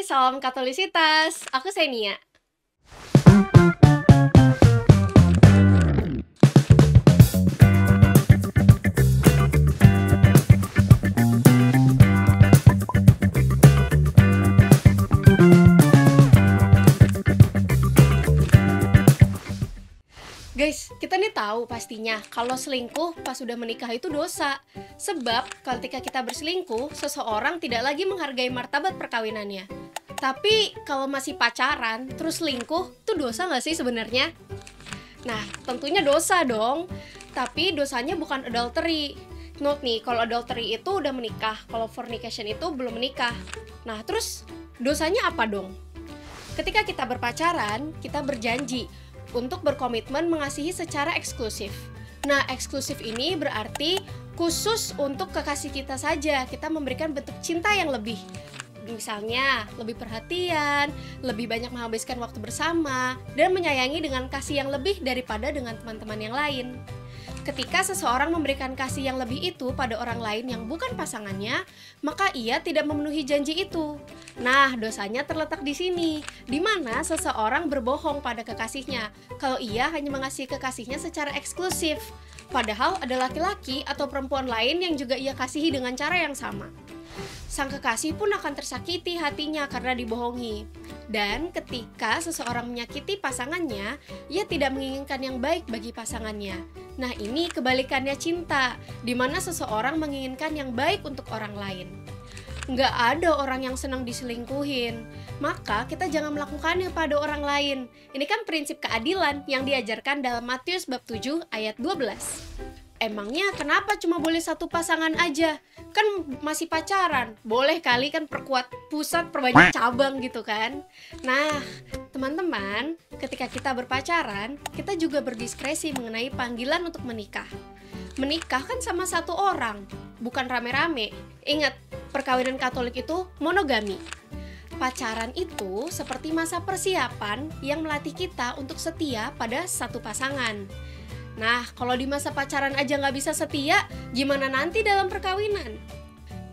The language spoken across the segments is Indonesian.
salam Katolisitas. Aku Xenia. Guys, kita nih tahu pastinya kalau selingkuh pas sudah menikah itu dosa. Sebab ketika kita berselingkuh, seseorang tidak lagi menghargai martabat perkawinannya. Tapi kalau masih pacaran, terus selingkuh, itu dosa nggak sih sebenarnya? Nah, tentunya dosa dong. Tapi dosanya bukan adultery. Note nih, kalau adultery itu udah menikah, kalau fornication itu belum menikah. Nah, terus dosanya apa dong? Ketika kita berpacaran, kita berjanji untuk berkomitmen mengasihi secara eksklusif. Nah, eksklusif ini berarti khusus untuk kekasih kita saja. Kita memberikan bentuk cinta yang lebih. Misalnya, lebih perhatian, lebih banyak menghabiskan waktu bersama, dan menyayangi dengan kasih yang lebih daripada dengan teman-teman yang lain. Ketika seseorang memberikan kasih yang lebih itu pada orang lain yang bukan pasangannya, maka ia tidak memenuhi janji itu. Nah, dosanya terletak di sini, di mana seseorang berbohong pada kekasihnya kalau ia hanya mengasihi kekasihnya secara eksklusif, padahal ada laki-laki atau perempuan lain yang juga ia kasihi dengan cara yang sama. Sang kekasih pun akan tersakiti hatinya karena dibohongi. Dan ketika seseorang menyakiti pasangannya, ia tidak menginginkan yang baik bagi pasangannya. Nah, ini kebalikannya cinta, di mana seseorang menginginkan yang baik untuk orang lain. Nggak ada orang yang senang diselingkuhin, maka kita jangan melakukannya pada orang lain. Ini kan prinsip keadilan yang diajarkan dalam Matius bab 7 ayat 12. Emangnya kenapa cuma boleh satu pasangan aja? Kan masih pacaran, boleh kali kan perkuat pusat, perbanyak cabang gitu kan. Nah, teman-teman, ketika kita berpacaran, kita juga berdiskresi mengenai panggilan untuk menikah. Menikah kan sama satu orang, bukan rame-rame. Ingat, perkawinan Katolik itu monogami. Pacaran itu seperti masa persiapan yang melatih kita untuk setia pada satu pasangan. Nah, kalau di masa pacaran aja nggak bisa setia, gimana nanti dalam perkawinan?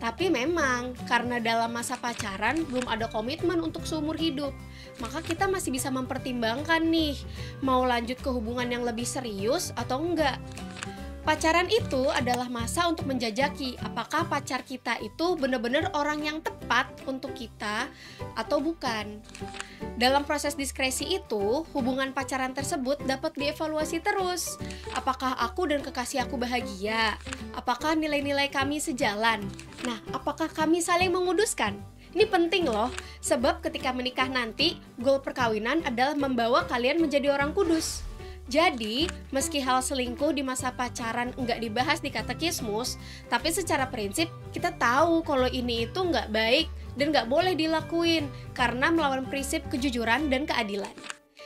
Tapi memang, karena dalam masa pacaran belum ada komitmen untuk seumur hidup, maka kita masih bisa mempertimbangkan nih, mau lanjut ke hubungan yang lebih serius atau enggak. Pacaran itu adalah masa untuk menjajaki apakah pacar kita itu benar-benar orang yang tepat untuk kita atau bukan. Dalam proses diskresi itu, hubungan pacaran tersebut dapat dievaluasi terus. Apakah aku dan kekasih aku bahagia? Apakah nilai-nilai kami sejalan? Nah, apakah kami saling menguduskan? Ini penting loh, sebab ketika menikah nanti, goal perkawinan adalah membawa kalian menjadi orang kudus. Jadi, meski hal selingkuh di masa pacaran enggak dibahas di katekismus, tapi secara prinsip kita tahu kalau ini itu enggak baik dan enggak boleh dilakuin karena melawan prinsip kejujuran dan keadilan.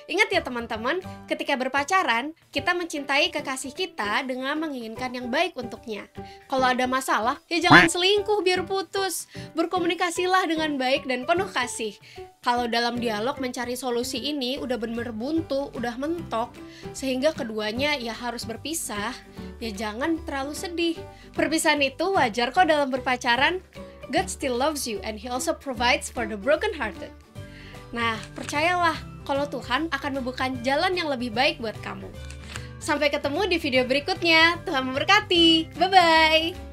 Ingat ya teman-teman, ketika berpacaran, kita mencintai kekasih kita dengan menginginkan yang baik untuknya. Kalau ada masalah, ya jangan selingkuh biar putus. Berkomunikasilah dengan baik dan penuh kasih. Kalau dalam dialog mencari solusi ini udah bener buntu, udah mentok, sehingga keduanya ya harus berpisah, ya jangan terlalu sedih. Perpisahan itu wajar kok dalam berpacaran. God still loves you and He also provides for the broken-hearted. Nah, percayalah kalau Tuhan akan membuka jalan yang lebih baik buat kamu. Sampai ketemu di video berikutnya. Tuhan memberkati. Bye-bye.